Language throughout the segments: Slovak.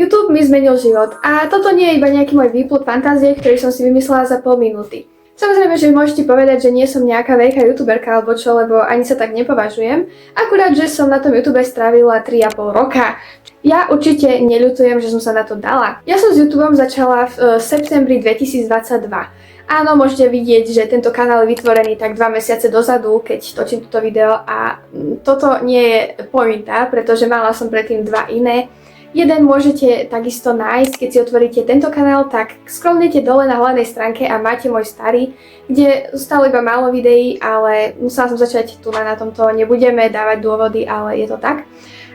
YouTube mi zmenil život a toto nie je iba nejaký môj výplod fantázie, ktorý som si vymyslela za pol minúty. Samozrejme, že môžete povedať, že nie som nejaká veľká youtuberka alebo čo, lebo ani sa tak nepovažujem. Akurát, že som na tom YouTube strávila 3,5 roka. Ja určite neľutujem, že som sa na to dala. Ja som s YouTubeom začala v septembri 2022. Áno, môžete vidieť, že tento kanál je vytvorený tak 2 mesiace dozadu, keď točím toto video a toto nie je pointa, pretože mala som predtým 2 iné. Jeden môžete takisto nájsť, keď si otvoríte tento kanál, tak scrollnete dole na hlavnej stránke a máte môj starý, kde zostalo iba málo videí, ale musela som začať tu na tomto, nebudeme dávať dôvody, ale je to tak.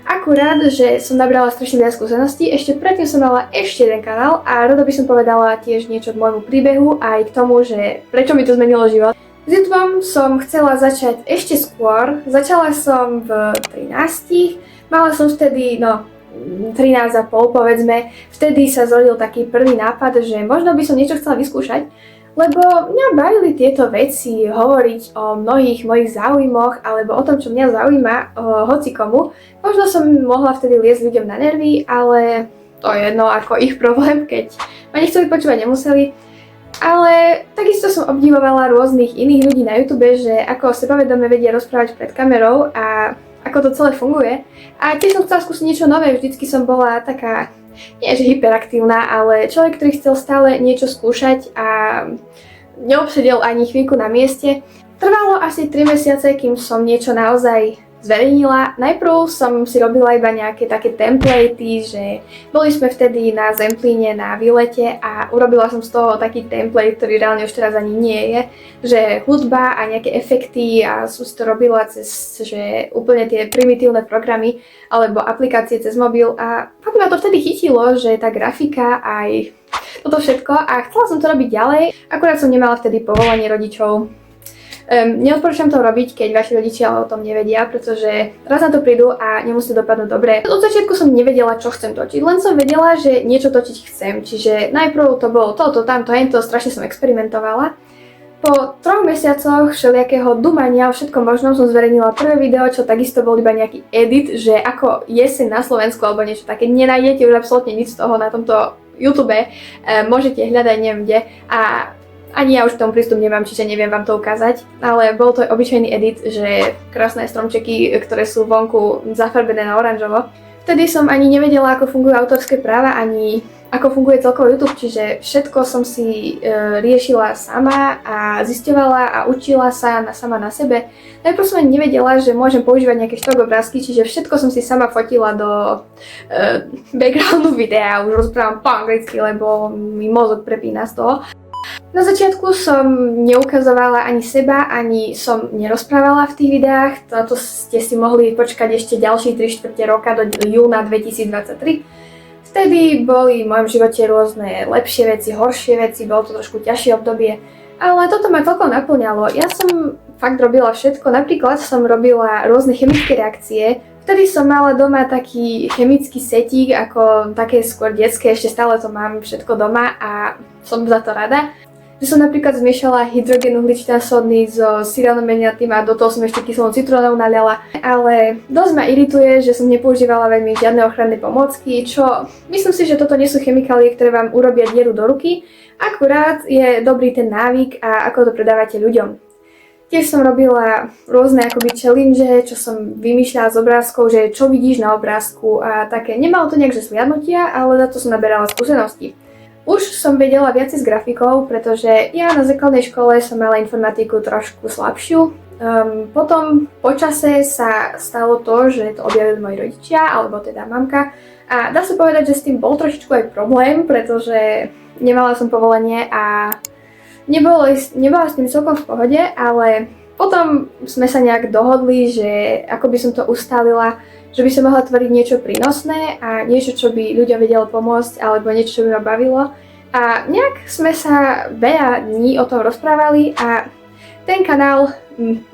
Akurát, že som nabrala strašne veľa skúseností, ešte predtým som mala ešte jeden kanál a rada by som povedala tiež niečo k môjmu príbehu aj k tomu, že prečo mi to zmenilo život. S YouTubeom som chcela začať ešte skôr, začala som v 13, mala som vtedy, 13,5 povedzme, vtedy sa zrodil taký prvý nápad, že možno by som niečo chcela vyskúšať, lebo mňa bavili tieto veci, hovoriť o mnohých mojich záujmoch alebo o tom, čo mňa zaujíma hocikomu. Možno som mohla vtedy liesť ľuďom na nervy, ale to je jedno ako ich problém, keď ma nechceli počúvať, nemuseli. Ale takisto som obdivovala rôznych iných ľudí na YouTube, že ako sebavedome vedia rozprávať pred kamerou a ako to celé funguje. A tiež som chcela skúsiť niečo nové, vždycky som bola taká, nie že hyperaktívna, ale človek, ktorý chcel stále niečo skúšať a neobsedel ani chvíľku na mieste. Trvalo asi 3 mesiace, kým som niečo naozaj zverejnila. Najprv som si robila iba nejaké také templatey, že boli sme vtedy na Zemplíne na výlete a urobila som z toho taký template, ktorý reálne už teraz ani nie je, že hudba a nejaké efekty a som si to robila cez že úplne tie primitívne programy alebo aplikácie cez mobil a fakt ma to vtedy chytilo, že tá grafika aj toto všetko a chcela som to robiť ďalej, akurát som nemala vtedy povolenie rodičov. Neodporúčam to robiť, keď vaši rodičia o tom nevedia, pretože raz na to prídu a nemusí dopadnúť dobre. Od začiatku som nevedela, čo chcem točiť, len som vedela, že niečo točiť chcem, čiže najprv to bolo toto, tamto, hento, strašne som experimentovala. Po 3 mesiacoch všelijakého dumania o všetkom možnom som zverejnila prvé video, čo takisto bol iba nejaký edit, že ako jeseň na Slovensku alebo niečo také, nenájdete už absolútne nič z toho na tomto YouTube, môžete hľadať neviem kde a ani ja už k tomu prístup nemám, čiže neviem vám to ukázať, ale bol to obyčajný edit, že krásne stromčeky, ktoré sú vonku zafarbené na oranžovo. Vtedy som ani nevedela, ako fungujú autorské práva, ani ako funguje celkovo YouTube, čiže všetko som si riešila sama a zisťovala a učila sa sama na sebe. Najprv som ani nevedela, že môžem používať nejaké stock obrázky, čiže všetko som si sama fotila do backgroundu videa, už rozprávam po anglicky, lebo mi mozog prepína z toho. Na začiatku som neukazovala ani seba, ani som nerozprávala v tých videách, to ste si mohli počkať ešte ďalší 3/4 roka do júna 2023. Vtedy boli v mojom živote rôzne lepšie veci, horšie veci, bolo to trošku ťažšie obdobie, ale toto ma toľko naplňalo. Ja som fakt robila všetko, napríklad som robila rôzne chemické reakcie. Vtedy som mala doma taký chemický setík, ako také skôr detské, ešte stále to mám všetko doma a som za to rada. Že som napríklad zmiešala hydrogen uhličitán sodný so siránom meniatým a do toho som ešte kyselou citrónou naliala. Ale dosť ma irituje, že som nepoužívala veľmi žiadne ochranné pomôcky, čo myslím si, že toto nie sú chemikálie, ktoré vám urobia dieru do ruky. Akurát je dobrý ten návyk a ako to predávate ľuďom. Tiež som robila rôzne akoby challenge, čo som vymýšľala z obrázkov, že čo vidíš na obrázku a také. Nemalo to nejak že zliadnutia, ale za to som naberala skúsenosti. Už som vedela viacej s grafikou, pretože ja na základnej škole som mala informatiku trošku slabšiu. Potom po čase sa stalo to, že to objavili moji rodičia, alebo teda mamka. A dá sa povedať, že s tým bol trošičku aj problém, pretože nemala som povolenie a nebola s tým celkom v pohode, ale potom sme sa nejak dohodli, že ako by som to ustálila, že by som mohla tvoriť niečo prínosné a niečo, čo by ľuďom vedelo pomôcť, alebo niečo, čo by ma bavilo. A nejak sme sa veľa dní o tom rozprávali a ten kanál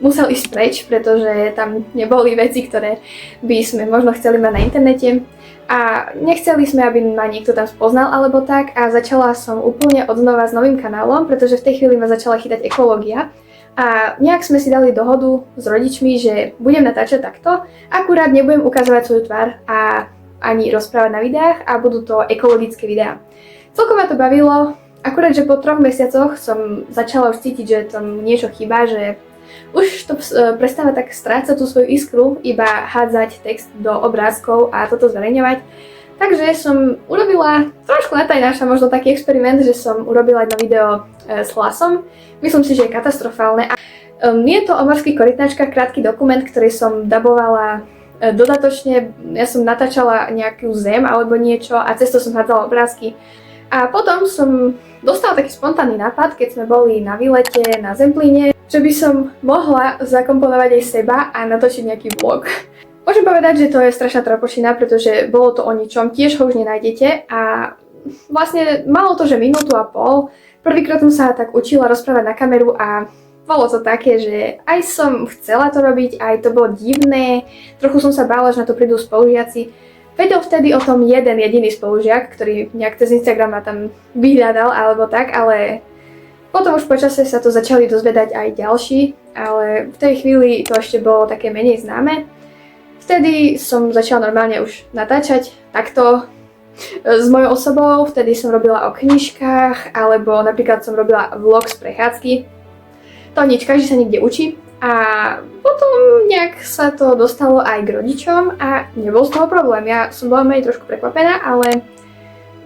musel ísť preč, pretože tam neboli veci, ktoré by sme možno chceli mať na internete. A nechceli sme, aby ma niekto tam spoznal alebo tak a začala som úplne odnova s novým kanálom, pretože v tej chvíli ma začala chytať ekológia. A nejak sme si dali dohodu s rodičmi, že budem natáčať takto, akurát nebudem ukazovať svoju tvár a ani rozprávať na videách a budú to ekologické videá. Celkom ma to bavilo, akurát, že po 3 mesiacoch som začala už cítiť, že tam niečo chýba, že už to prestáva tak strácať tú svoju iskru, iba hádzať text do obrázkov a toto zverejňovať. Takže som urobila trošku natajnáša možno taký experiment, že som urobila jedno video s hlasom. Myslím si, že je katastrofálne. Je to o morských korytnačkách, krátky dokument, ktorý som dabovala dodatočne. Ja som natáčala nejakú zem alebo niečo a cez to som hádzala obrázky. A potom som dostala taký spontánny nápad, keď sme boli na výlete na Zemplíne, že by som mohla zakomponovať aj seba a natočiť nejaký vlog. Môžem povedať, že to je strašná trapošina, pretože bolo to o ničom, tiež ho už nenájdete a vlastne malo to, že minútu a pol. Prvýkrát som sa tak učila rozprávať na kameru a bolo to také, že aj som chcela to robiť, aj to bolo divné, trochu som sa bála, že na to prídu spolužiaci. Vedel vtedy o tom jeden jediný spolužiak, ktorý nejak cez Instagram ma tam vyhľadal alebo tak, ale potom už počasie sa to začali dozvedať aj ďalší, ale v tej chvíli to ešte bolo také menej známe. Vtedy som začala normálne už natáčať takto s mojou osobou, vtedy som robila o knižkách, alebo napríklad som robila vlog z prechádzky. To nič, každý sa niekde učí. A potom nejak sa to dostalo aj k rodičom a nebol z toho problém. Ja som bola menej trošku prekvapená, ale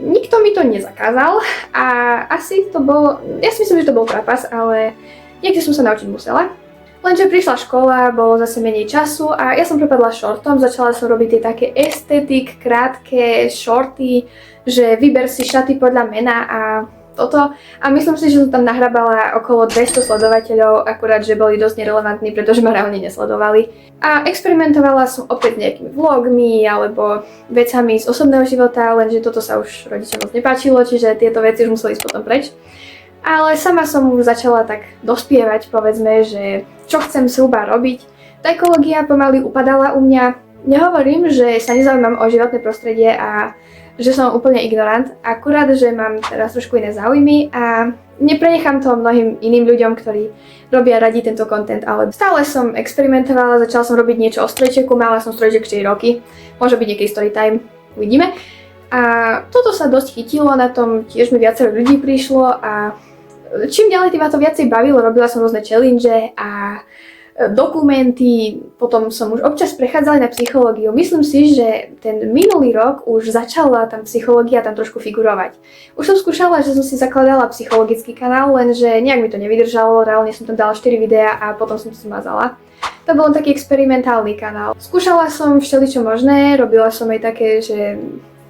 nikto mi to nezakázal a asi to bolo, ja si myslím, že to bol trapas, ale niekde som sa naučiť musela. Lenže prišla škola, bolo zase menej času a ja som prepadla shortom, začala som robiť tie také estetik, krátke shorty, že vyber si šaty podľa mena a toto. A myslím si, že som tam nahrabala okolo 200 sledovateľov, akurát, že boli dosť nerelevantní, pretože ma reálne nesledovali. A experimentovala som opäť nejakými vlogmi alebo vecami z osobného života, lenže toto sa už rodičom moc nepáčilo, čiže tieto veci už museli ísť potom preč. Ale sama som už začala tak dospievať, povedzme, že čo chcem zhruba robiť. Tá ekológia pomaly upadala u mňa. Nehovorím, že sa nezaujímam o životné prostredie a že som úplne ignorant, akurát, že mám teraz trošku iné záujmy a neprenechám to mnohým iným ľuďom, ktorí robia radi tento content, ale stále som experimentovala, začala som robiť niečo o strojčeku, mala som strojček 4 roky, môže byť nejaký storytime, uvidíme. A toto sa dosť chytilo, na tom tiež mi viacero ľudí prišlo a čím ďalej tým ma to viacej bavilo, robila som rôzne challenge a dokumenty, potom som už občas prechádzala na psychológiu. Myslím si, že ten minulý rok už začala tam psychológia tam trošku figurovať. Už som skúšala, že som si zakladala psychologický kanál, lenže nejak mi to nevydržalo, reálne som tam dala 4 videá a potom som to zmazala. To bol taký experimentálny kanál. Skúšala som všeličo možné, robila som aj také, že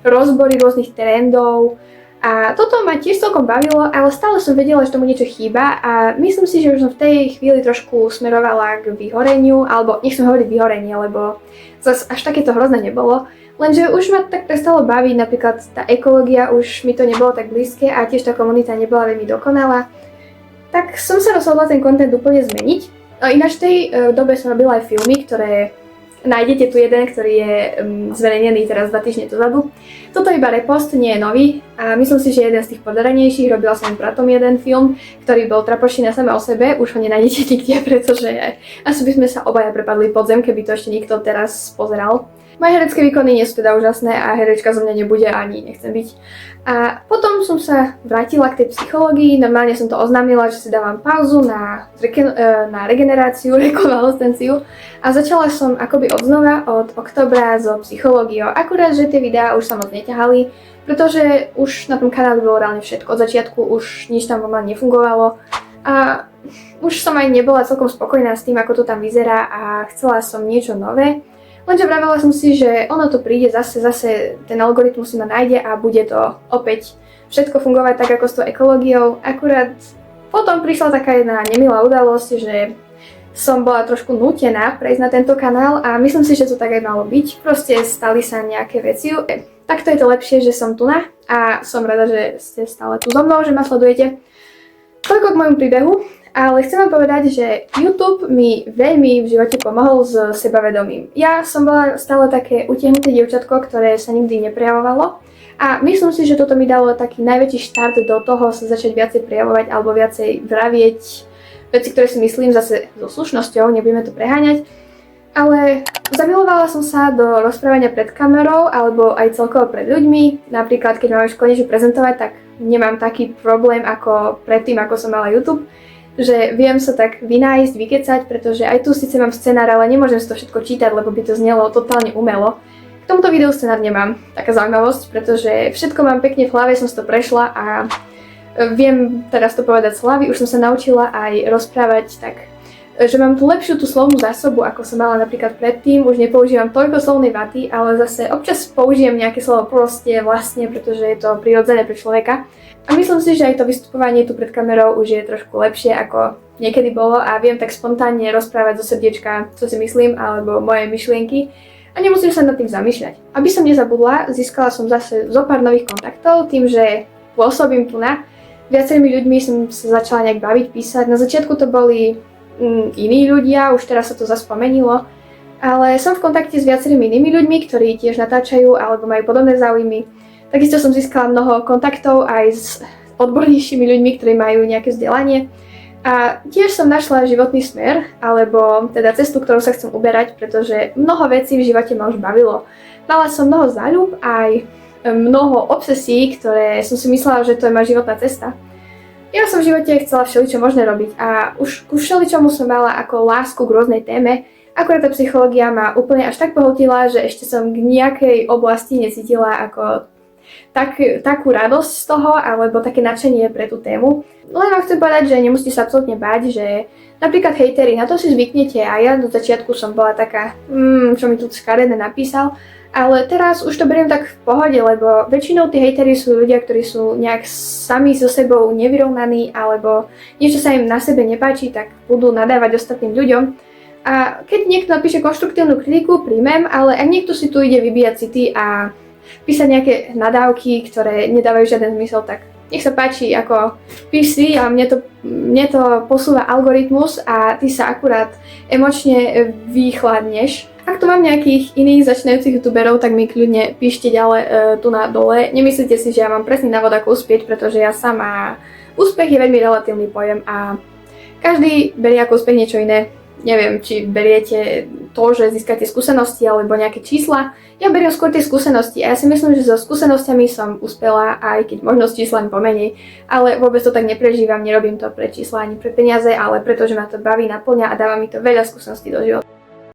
rozbory rôznych trendov, a toto ma tiež celkom bavilo, ale stále som vedela, že tomu niečo chýba a myslím si, že už som v tej chvíli trošku smerovala k vyhoreniu, alebo nechcem hovoriť vyhorenie, lebo zase až takéto hrozné nebolo. Lenže už ma tak prestalo baviť, napríklad tá ekológia, už mi to nebolo tak blízke a tiež tá komunita nebola veľmi dokonalá. Tak som sa rozhodla ten content úplne zmeniť. Ináč v tej dobe som robila aj filmy, ktoré nájdete tu jeden, ktorý je zverejnený teraz 2 týždne dozadu. Toto je iba repost, nie je nový a myslím si, že je jeden z tých podaranejších. Robila som s bratom jeden film, ktorý bol trapošina sama o sebe, už ho nenájdete nikde, pretože asi by sme sa obaja prepadli pod zem, keby to ešte nikto teraz pozeral. Moje herecké výkony nie sú teda úžasné a herečka zo mňa nebude ani nechcem byť. A potom som sa vrátila k tej psychológii, normálne som to oznámila, že si dávam pauzu na regeneráciu, rekonvalescenciu a začala som akoby odznova od októbra so psychológiou. Akurát, že tie videá už sa moc neťahali, pretože už na tom kanáli bolo reálne všetko. Od začiatku už nič tam pomaly nefungovalo a už som aj nebola celkom spokojná s tým, ako to tam vyzerá a chcela som niečo nové. Lenže vravela som si, že ono to príde zase ten algoritmus si ma nájde a bude to opäť všetko fungovať tak ako s tou ekológiou. Akurát potom prišla taká jedna nemilá udalosť, že som bola trošku nútená prejsť na tento kanál a myslím si, že to tak aj malo byť. Proste stali sa nejaké veci. Takto je to lepšie, že som tu a som rada, že ste stále tu so mnou, že ma sledujete. Toľko k môjmu príbehu. Ale chcem vám povedať, že YouTube mi veľmi v živote pomohol s sebavedomím. Ja som bola stále také utiahnuté dievčatko, ktoré sa nikdy neprejavovalo a myslím si, že toto mi dalo taký najväčší štart do toho sa začať viacej prejavovať alebo viacej vravieť veci, ktoré si myslím zase so slušnosťou, nebudeme to preháňať. Ale zamilovala som sa do rozprávania pred kamerou alebo aj celkovo pred ľuďmi. Napríklad, keď mám už konečne prezentovať, tak nemám taký problém ako predtým, ako som mala YouTube, že viem sa tak vynájsť, vykecať, pretože aj tu síce mám scenár, ale nemôžem si to všetko čítať, lebo by to znelo totálne umelo. K tomuto videu scenár nemám, taká zaujímavosť, pretože všetko mám pekne v hlave, som si to prešla a viem teraz to povedať slovy, už som sa naučila aj rozprávať tak, že mám tu lepšiu tú slovnú zásobu, ako som mala napríklad predtým, už nepoužívam toľko slovnej vaty, ale zase občas použijem nejaké slovo proste, vlastne, pretože je to prirodzené pre človeka. A myslím si, že aj to vystupovanie tu pred kamerou už je trošku lepšie, ako niekedy bolo a viem tak spontánne rozprávať zo srdiečka, čo si myslím, alebo moje myšlienky. A nemusím sa nad tým zamýšľať. Aby som nezabudla, získala som zase zo pár nových kontaktov tým, že pôsobím tu na viacerými ľuďmi som sa začala nejak baviť, písať. Na začiatku to boli iní ľudia, už teraz sa to zase pomenilo, ale som v kontakte s viacerými inými ľuďmi, ktorí tiež natáčajú alebo majú podobné záujmy. Takisto som získala mnoho kontaktov aj s odbornejšími ľuďmi, ktorí majú nejaké vzdelanie. A tiež som našla životný smer, alebo teda cestu, ktorou sa chcem uberať, pretože mnoho vecí v živote ma už bavilo. Mala som mnoho záľub, aj mnoho obsesí, ktoré som si myslela, že to je moja životná cesta. Ja som v živote chcela všeličo možné robiť a už ku všeličomu som mala ako lásku k rôznej téme, akorát tá psychológia ma úplne až tak pohltila, že ešte som k nejakej oblasti necítila ako takú radosť z toho, alebo také nadšenie pre tú tému. Len vám chcem povedať, že nemusíte sa absolútne báť, že napríklad hejteri, na to si zvyknete a ja do začiatku som bola taká, čo mi tu škaredne napísal, ale teraz už to beriem tak v pohode, lebo väčšinou tí hejteri sú ľudia, ktorí sú nejak sami so sebou nevyrovnaní, alebo niečo sa im na sebe nepáči, tak budú nadávať ostatným ľuďom. A keď niekto napíše konštruktívnu kritiku, príjmem, ale ak niekto si tu ide vybíjať city a písať nejaké nadávky, ktoré nedávajú žiaden zmysel, tak nech sa páči, ako píš si a mne to posúva algoritmus a ty sa akurát emočne vychladneš. Ak tu mám nejakých iných začínajúcich youtuberov, tak mi kľudne píšte ďalej tu na dole. Nemyslíte si, že ja mám presný návod, ako uspieť, pretože ja sama... Úspech je veľmi relatívny pojem a každý berie ako úspech niečo iné. Neviem, či beriete to, že získate skúsenosti alebo nejaké čísla. Ja beriem skôr tie skúsenosti a ja si myslím, že so skúsenosťami som uspela, aj keď možno s číslami pomenej, ale vôbec to tak neprežívam, nerobím to pre čísla ani pre peniaze, ale pretože ma to baví, naplňa a dáva mi to veľa skúseností do života.